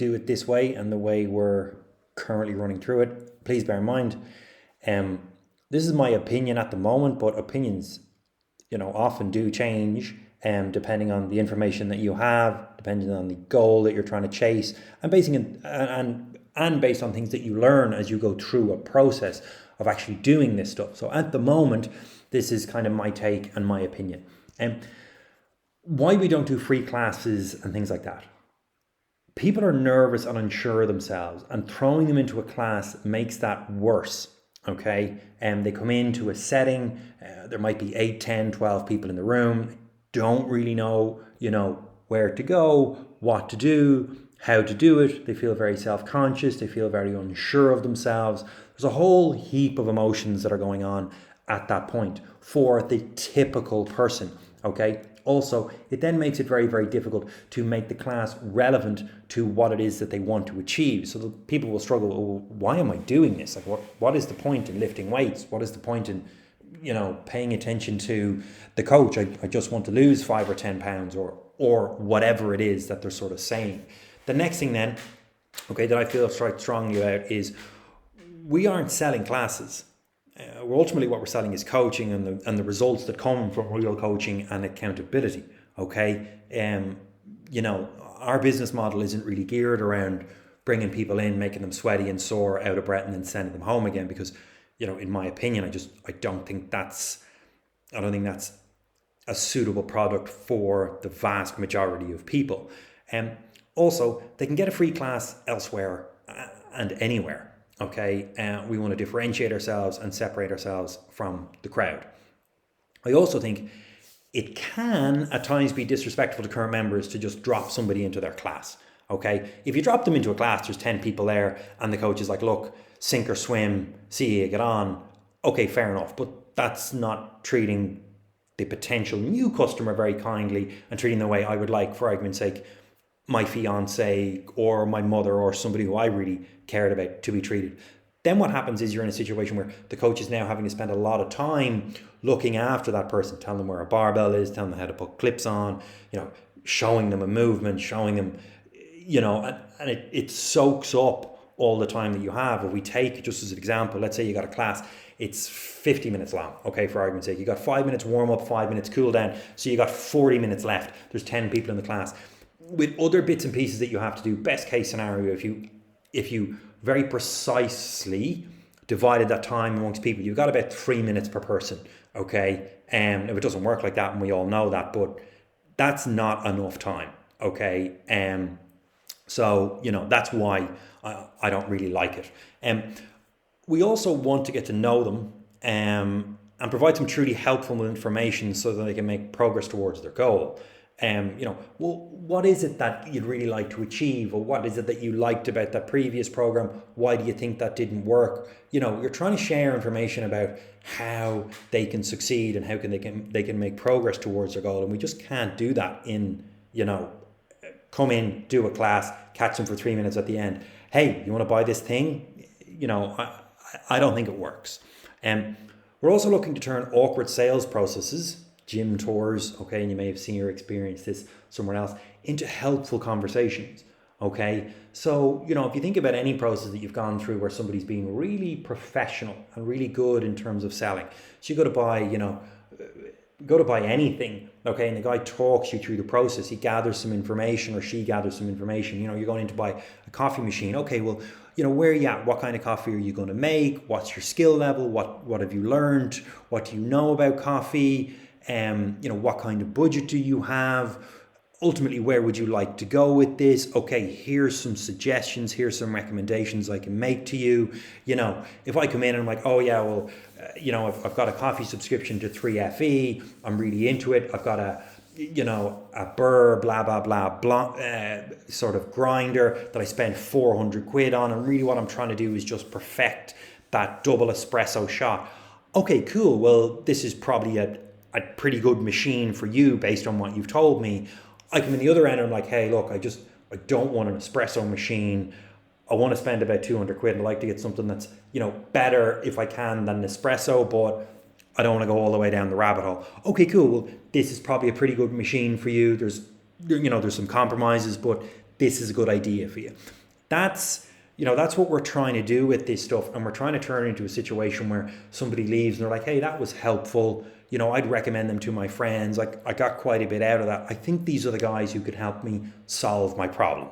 do it this way and the way we're currently running through it. Please bear in mind, this is my opinion at the moment, but opinions, often do change, depending on the information that you have, depending on the goal that you're trying to chase, and based on things that you learn as you go through a process of actually doing this stuff. So at the moment, this is kind of my take and my opinion. And why we don't do free classes and things like that. People are nervous and unsure of themselves, and throwing them into a class makes that worse. Okay, and they come into a setting, there might be 8, 10, 12 people in the room, don't really know, where to go, what to do, how to do it. They feel very self-conscious, they feel very unsure of themselves. There's a whole heap of emotions that are going on at that point for the typical person. Okay, also, it then makes it very, very difficult to make the class relevant to what it is that they want to achieve. So the people will struggle, oh, why am I doing this? Like, what is the point in lifting weights? What is the point in, paying attention to the coach? I just want to lose 5 or 10 pounds or whatever it is that they're sort of saying. The next thing then, that I feel strongly about is we aren't selling classes. Ultimately what we're selling is coaching and the results that come from real coaching and accountability. Our business model isn't really geared around bringing people in, making them sweaty and sore, out of breath, and then sending them home again, because in my opinion, I don't think that's a suitable product for the vast majority of people. Also, they can get a free class elsewhere and anywhere. We want to differentiate ourselves and separate ourselves from the crowd. I also think it can at times be disrespectful to current members to just drop somebody into their class. If you drop them into a class, there's 10 people there and the coach is like, look, sink or swim, see you, get on. Okay, fair enough. But that's not treating the potential new customer very kindly and treating the way I would like, for argument's sake, my fiance or my mother or somebody who I really cared about to be treated. Then what happens is you're in a situation where the coach is now having to spend a lot of time looking after that person, telling them where a barbell is, telling them how to put clips on, showing them a movement, showing them, and it soaks up all the time that you have. If we take, just as an example, let's say you got a class, it's 50 minutes long, for argument's sake. You got 5 minutes warm up, 5 minutes cool down, so you got 40 minutes left. There's 10 people in the class. With other bits and pieces that you have to do, best case scenario, if you very precisely divided that time amongst people, you've got about 3 minutes per person. If it doesn't work like that, and we all know that, but that's not enough time. So that's why I don't really like it. We also want to get to know them and provide some truly helpful information so that they can make progress towards their goal. What is it that you'd really like to achieve, or what is it that you liked about that previous program? Why do you think that didn't work? You're trying to share information about how they can succeed and how they can make progress towards their goal. And we just can't do that in, come in, do a class, catch them for 3 minutes at the end. Hey, you want to buy this thing? I don't think it works. We're also looking to turn awkward sales processes, gym tours, and you may have seen or experienced this somewhere else, into helpful conversations. So, if you think about any process that you've gone through where somebody's being really professional and really good in terms of selling. So you go to buy anything, and the guy talks you through the process. He gathers some information, or she gathers some information. You're going in to buy a coffee machine. Where are you at? What kind of coffee are you going to make? What's your skill level? What have you learned? What do you know about coffee? What kind of budget do you have? Ultimately, where would you like to go with this? Here's some suggestions. Here's some recommendations I can make to you. If I come in and I'm like, I've got a coffee subscription to 3FE. I'm really into it. I've got a Burr, blah, blah, blah, sort of grinder that I spend 400 quid on. And really what I'm trying to do is just perfect that double espresso shot. Okay, cool. Well, this is probably a pretty good machine for you based on what you've told me. I come in the other end and I'm like, hey, look, I don't want an espresso machine. I want to spend about 200 quid. I'd like to get something that's, better if I can than an espresso, but I don't want to go all the way down the rabbit hole. Okay, cool. Well, this is probably a pretty good machine for you. There's some compromises, but this is a good idea for you. That's that's what we're trying to do with this stuff, and we're trying to turn it into a situation where somebody leaves and they're like, hey, that was helpful. I'd recommend them to my friends. Like, I got quite a bit out of that. I think these are the guys who could help me solve my problem.